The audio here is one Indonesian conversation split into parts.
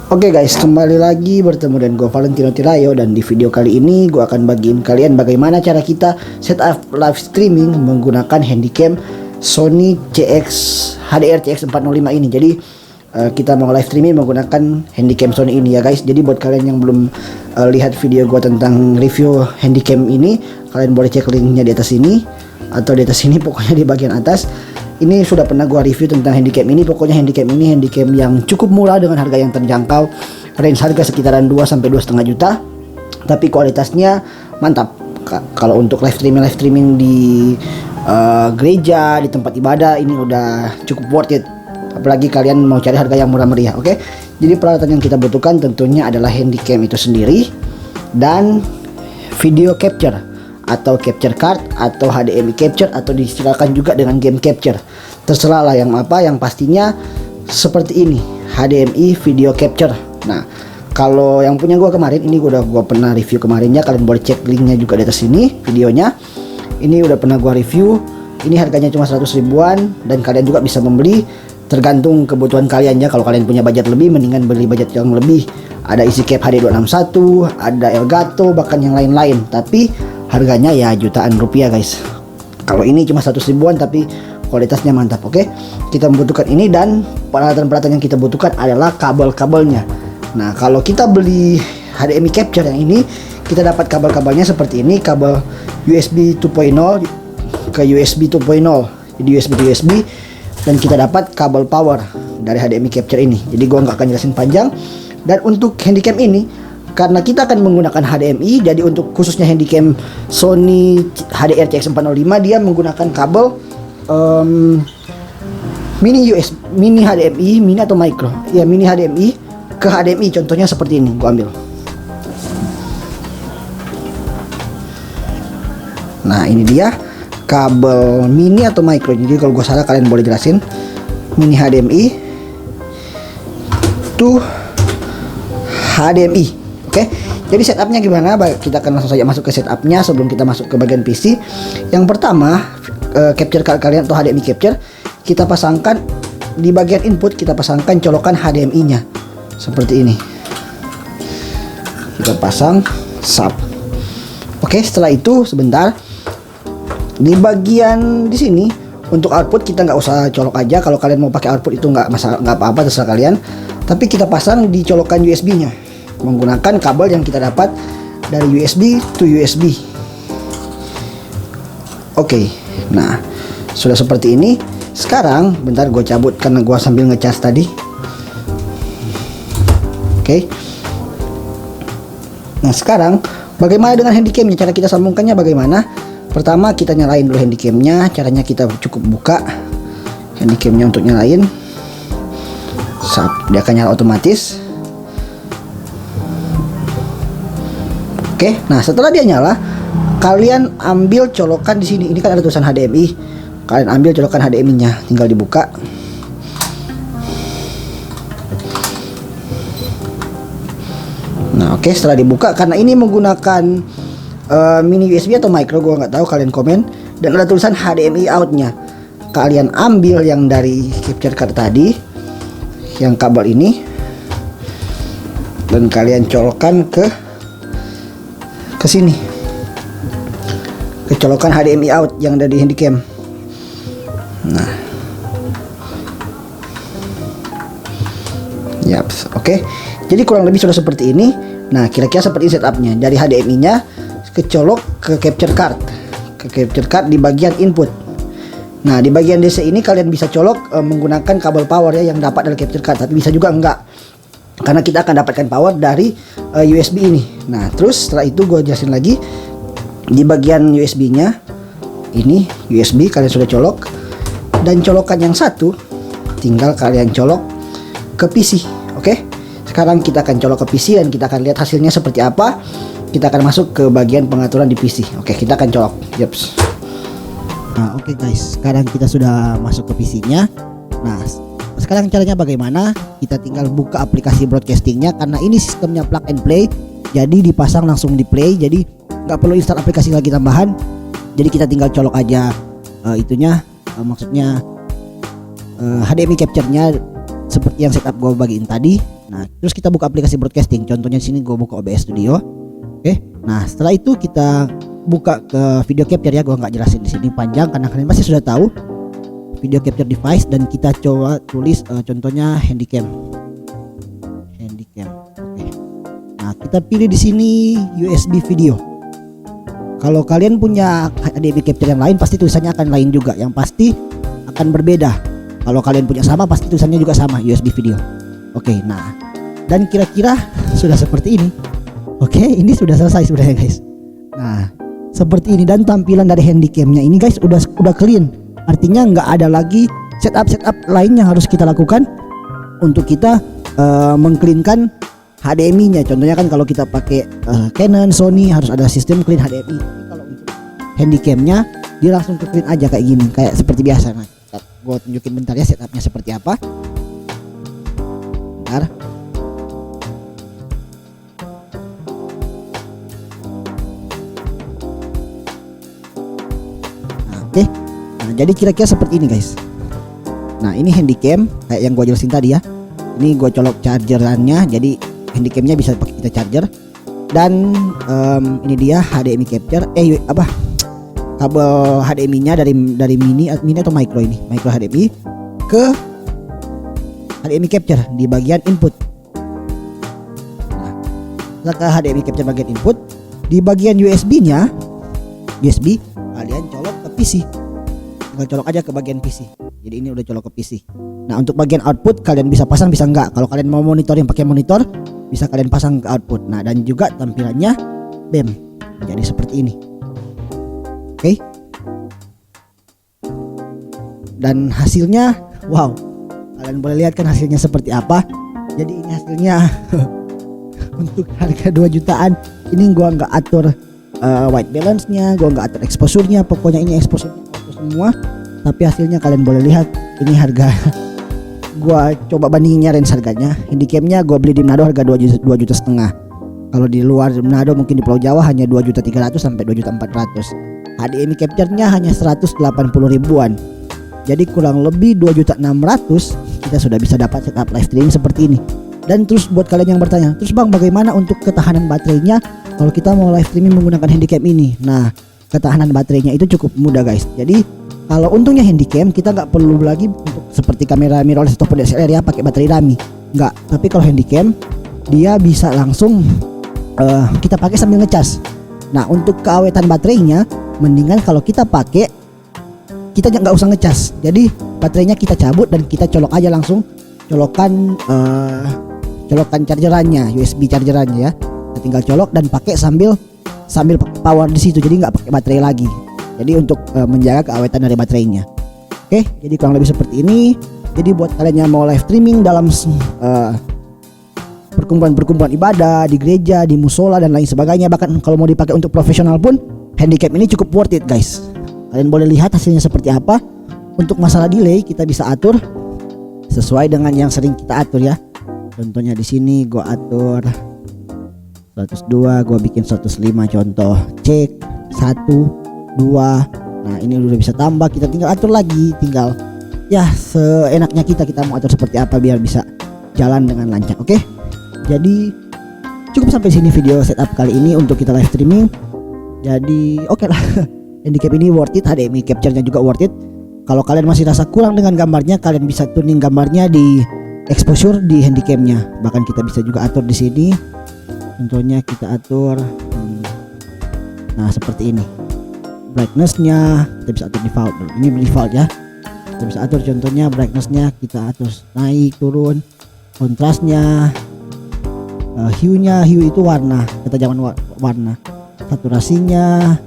Oke guys, kembali lagi bertemu dengan gue Valentino Tirayo, dan di video kali ini gue akan bagiin kalian bagaimana cara kita setup live streaming menggunakan handycam Sony CX HDR CX 405 ini. Jadi kita mau live streaming menggunakan handycam Sony ini ya guys. Jadi buat kalian yang belum lihat video gue tentang review handycam ini, kalian boleh cek linknya di atas ini atau di atas sini, pokoknya di bagian atas. Ini sudah pernah gua review tentang handycam ini. Pokoknya handycam ini handycam yang cukup murah dengan harga yang terjangkau, range harga sekitaran 2 sampai 2,5 juta. Tapi kualitasnya mantap. Kalau untuk live streaming di gereja, di tempat ibadah, ini udah cukup worth it. Apalagi kalian mau cari harga yang murah meriah, oke? Jadi peralatan yang kita butuhkan tentunya adalah handycam itu sendiri dan video capture atau capture card atau HDMI capture atau disilakan juga dengan game capture, terserah lah yang apa, yang pastinya seperti ini, HDMI video capture. Nah, kalau yang punya gua kemarin ini gua pernah review kemarinnya, kalian boleh cek linknya juga di atas sini videonya. Ini udah pernah gua review, ini harganya cuma 100 ribuan dan kalian juga bisa membeli tergantung kebutuhan kalian ya. Kalau kalian punya budget lebih, mendingan beli budget yang lebih. Ada EasyCap HD261, ada Elgato, bahkan yang lain-lain. Tapi harganya ya jutaan rupiah guys. Kalau ini cuma 100 ribuan tapi kualitasnya mantap, oke? Kita membutuhkan ini, dan peralatan-peralatan yang kita butuhkan adalah kabel-kabelnya. Nah, kalau kita beli HDMI capture yang ini, kita dapat kabel-kabelnya seperti ini, kabel USB 2.0 ke USB 2.0, jadi USB ke USB, dan kita dapat kabel power dari HDMI capture ini. Jadi gua nggak akan jelasin panjang. Dan untuk handycam ini, karena kita akan menggunakan HDMI, jadi untuk khususnya handycam Sony HDR CX 405, dia menggunakan kabel mini USB, mini HDMI, mini atau micro, ya mini HDMI ke HDMI. Contohnya seperti ini, gua ambil. Nah, ini dia kabel mini atau micro. Jadi kalau gua salah kalian boleh jelasin. Mini HDMI to HDMI. Oke, jadi setupnya gimana? Kita akan langsung saja masuk ke setupnya sebelum kita masuk ke bagian PC. Yang pertama, capture card kalian atau HDMI capture, kita pasangkan di bagian input, kita pasangkan colokan HDMI-nya seperti ini. Kita pasang sub. Oke, setelah itu sebentar, di bagian di sini untuk output kita nggak usah colok aja. Kalau kalian mau pakai output itu nggak masalah, nggak apa-apa, terserah kalian. Tapi kita pasang di colokan USB-nya menggunakan kabel yang kita dapat dari USB to USB. Oke, nah sudah seperti ini. Sekarang bentar gue cabut karena gue sambil ngecas tadi. Oke. Nah, sekarang bagaimana dengan handycamnya? Cara kita sambungkannya bagaimana? Pertama, kita nyalain dulu handycamnya. Caranya kita cukup buka handycamnya untuk nyalain. Dia akan nyala otomatis. Oke, nah setelah dia nyala, kalian ambil colokan di sini. Ini kan ada tulisan HDMI. Kalian ambil colokan HDMI-nya, tinggal dibuka. Nah, oke, setelah dibuka, karena ini menggunakan mini USB atau micro, gua nggak tahu, kalian komen. Dan ada tulisan HDMI out-nya. Kalian ambil yang dari capture card tadi, yang kabel ini, dan kalian colokan ke sini, kecolokan HDMI out yang ada di handycam. Nah, yaps, oke. Jadi kurang lebih sudah seperti ini. Nah, kira-kira seperti setupnya. Dari HDMI-nya kecolok ke capture card di bagian input. Nah, di bagian DC ini kalian bisa colok menggunakan kabel power ya yang dapat dari capture card, tapi bisa juga enggak, karena kita akan dapatkan power dari USB ini. Nah, terus setelah itu gue jelasin lagi. Di bagian USB-nya ini USB kalian sudah colok, dan colokan yang satu tinggal kalian colok ke PC. Oke, sekarang kita akan colok ke PC dan kita akan lihat hasilnya seperti apa. Kita akan masuk ke bagian pengaturan di PC. Oke, kita akan colok. Yaps. Nah, oke guys, sekarang kita sudah masuk ke PC-nya. Nah, sekarang caranya bagaimana? Kita tinggal buka aplikasi broadcastingnya, karena ini sistemnya plug and play, jadi dipasang langsung di play, jadi nggak perlu install aplikasi lagi tambahan. Jadi kita tinggal colok aja maksudnya HDMI capture-nya seperti yang setup gue bagiin tadi. Nah, terus kita buka aplikasi broadcasting. Contohnya di sini gue buka OBS Studio. Oke. Nah, setelah itu kita buka ke video capture ya. Gue nggak jelasin di sini panjang karena kalian pasti sudah tahu video capture device, dan kita coba tulis contohnya handycam. Oke. Nah, kita pilih di sini USB video. Kalau kalian punya HDMI capture yang lain pasti tulisannya akan lain juga. Yang pasti akan berbeda. Kalau kalian punya sama pasti tulisannya juga sama, USB video. Oke, nah, dan kira-kira sudah seperti ini. Oke, ini sudah selesai sebenarnya guys. Nah, seperti ini, dan tampilan dari handycamnya ini guys udah clean. Artinya nggak ada lagi setup lain yang harus kita lakukan untuk kita mengcleankan HDMI-nya. Contohnya kan kalau kita pakai Canon, Sony harus ada sistem clean HDMI. Tapi kalau untuk handycamnya dia langsung clean aja kayak gini, kayak seperti biasa. Nah, gue tunjukin bentar ya setupnya seperti apa. Bentar. Nah, oke. Nah, jadi kira-kira seperti ini guys. Nah, ini handycam kayak yang gue jelasin tadi ya. Ini gue colok chargerannya, jadi handycamnya bisa pakai kita charger. Dan ini dia HDMI capture. Kabel HDMI-nya dari mini atau micro ini, micro HDMI ke HDMI capture di bagian input. Nah, setelah HDMI capture bagian input, di bagian USB-nya, kalian colok ke PC. Tinggal colok aja ke bagian PC. Jadi ini udah colok ke PC. Nah, untuk bagian output kalian bisa pasang bisa enggak. Kalau kalian mau monitoring pakai monitor, bisa kalian pasang ke output. Nah, dan juga tampilannya BEM. Jadi seperti ini. Oke. Dan hasilnya wow. Kalian boleh lihat kan hasilnya seperti apa. Jadi ini hasilnya untuk harga 2 jutaan. Ini gua nggak atur white balance-nya, gua nggak atur exposure-nya. Pokoknya ini exposure-nya auto semua. Tapi hasilnya kalian boleh lihat. Ini harga gua coba bandinginnya range harganya. Handycamnya gua beli di Manado harga 2,5 juta. Kalau di luar Manado mungkin di Pulau Jawa hanya 2.300.000 sampai 2.400.000. HDMI capture-nya hanya 180 ribuan. Jadi kurang lebih 2.600.000 kita sudah bisa dapat setup live streaming seperti ini. Dan terus buat kalian yang bertanya, terus bang bagaimana untuk ketahanan baterainya kalau kita mau live streaming menggunakan handycam ini? Nah, ketahanan baterainya itu cukup mudah guys. Jadi kalau untungnya handycam kita nggak perlu lagi untuk seperti kamera mirrorless ataupun DSLR ya pakai baterai dummy. Nggak. Tapi kalau handycam dia bisa langsung kita pakai sambil ngecas. Nah, untuk keawetan baterainya mendingan kalau kita pakai kita nggak usah ngecas. Jadi baterainya kita cabut dan kita colok aja langsung colokan chargerannya, USB chargerannya ya. Kita tinggal colok dan pakai sambil pakai power di situ. Jadi nggak pakai baterai lagi. Jadi untuk menjaga keawetan dari baterainya. Oke, jadi kurang lebih seperti ini. Jadi buat kalian yang mau live streaming dalam perkumpulan ibadah, di gereja, di musola dan lain sebagainya, bahkan kalau mau dipakai untuk profesional pun handycam ini cukup worth it guys. Kalian boleh lihat hasilnya seperti apa. Untuk masalah delay kita bisa atur sesuai dengan yang sering kita atur ya. Contohnya di sini gua atur 102, gua bikin 105 contoh. Cek 1 2. Nah, ini udah bisa tambah, kita tinggal atur lagi, tinggal ya seenaknya kita mau atur seperti apa biar bisa jalan dengan lancar. Oke. Jadi cukup sampai sini video setup kali ini untuk kita live streaming. Jadi oke lah. Handycam ini worth it, HDMI capture-nya juga worth it. Kalau kalian masih rasa kurang dengan gambarnya, kalian bisa tuning gambarnya di exposure di handycam-nya. Bahkan kita bisa juga atur di sini. Contohnya kita atur nah seperti ini. Brightness-nya kita bisa atur default. Ini default ya. Kita bisa atur contohnya brightness-nya kita atur naik turun. Kontrasnya, hue-nya, hue itu warna. Kita jangan warna. Saturasinya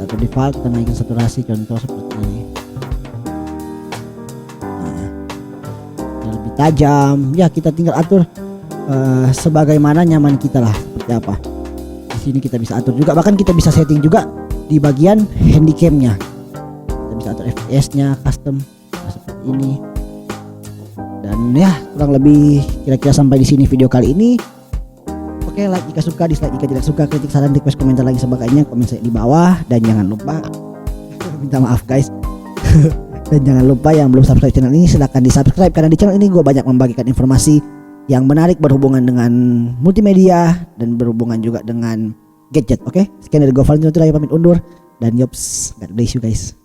atau default kita naikin saturasi contoh seperti ini. Nah, lebih tajam ya kita tinggal atur sebagaimana nyaman kita lah, seperti apa. Di sini kita bisa atur juga, bahkan kita bisa setting juga di bagian handycam-nya. Kita bisa atur FPS-nya custom seperti ini. Dan ya kurang lebih kira-kira sampai di sini video kali ini. Oke, like jika suka, dislike jika tidak suka, kritik, saran, request, komentar lagi sebagainya, komen saya di bawah. Dan jangan lupa minta maaf guys dan jangan lupa yang belum subscribe channel ini silahkan di subscribe, karena di channel ini gue banyak membagikan informasi yang menarik berhubungan dengan multimedia dan berhubungan juga dengan gadget. Oke, sekian dari gue Valentino Tilayo pamit undur dan yops, God bless you guys.